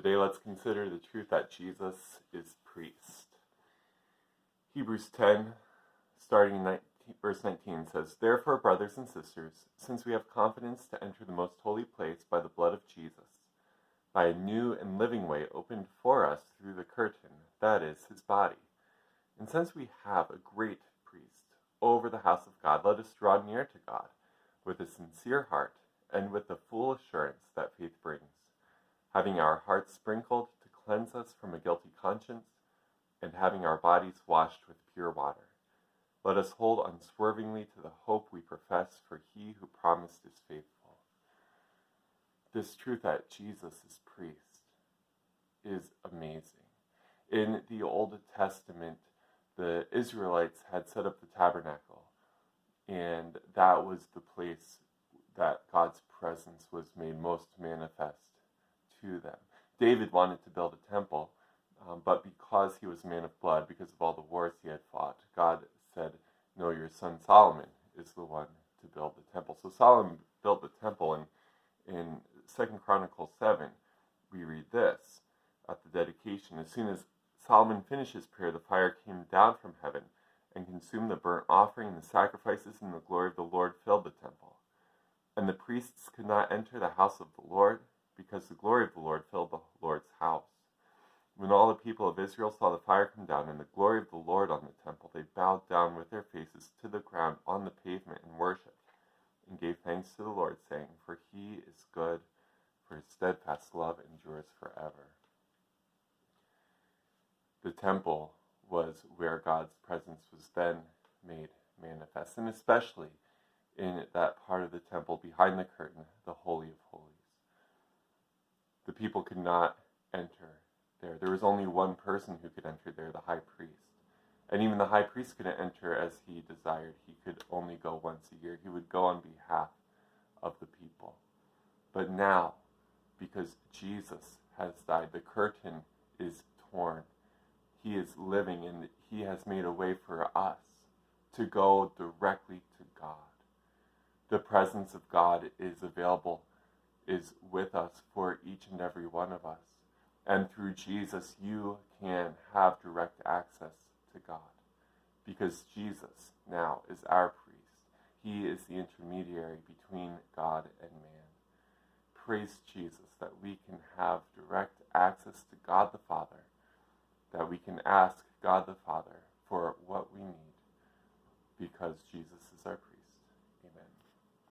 Today let's consider the truth that Jesus is priest. Hebrews 10, starting in verse 19 says, "Therefore, brothers and sisters, since we have confidence to enter the most holy place by the blood of Jesus, by a new and living way opened for us through the curtain, that is, his body. And since we have a great priest over the house of God, let us draw near to God with a sincere heart and with the full assurance that faith brings, having our hearts sprinkled to cleanse us from a guilty conscience, and having our bodies washed with pure water. Let us hold unswervingly to the hope we profess, for he who promised is faithful." This truth that Jesus is priest is amazing. In the Old Testament, the Israelites had set up the tabernacle, and that was the place that God's presence was made most manifest to them. David wanted to build a temple, but because he was a man of blood, because of all the wars he had fought, God said, "No, your son Solomon is the one to build the temple." So Solomon built the temple, and in 2 Chronicles 7, we read this at the dedication. "As soon as Solomon finished his prayer, the fire came down from heaven and consumed the burnt offering and the sacrifices, and the glory of the Lord filled the temple. And the priests could not enter the house of the Lord, because the glory of the Lord filled the Lord's house. When all the people of Israel saw the fire come down and the glory of the Lord on the temple, they bowed down with their faces to the ground on the pavement and worshipped, and gave thanks to the Lord, saying, 'For he is good, for his steadfast love endures forever.'" The temple was where God's presence was then made manifest, and especially in that part of the temple behind the curtain, the Holy of Holies. The people could not enter there. There was only one person who could enter there, the high priest. And even the high priest couldn't enter as he desired. He could only go once a year. He would go on behalf of the people. But now, because Jesus has died, the curtain is torn. He is living, and he has made a way for us to go directly to God. The presence of God is available, is with us for each and every one of us. And through Jesus, you can have direct access to God, because Jesus now is our priest. He is the intermediary between God and man. Praise Jesus that we can have direct access to God the Father, that we can ask God the Father for what we need, because Jesus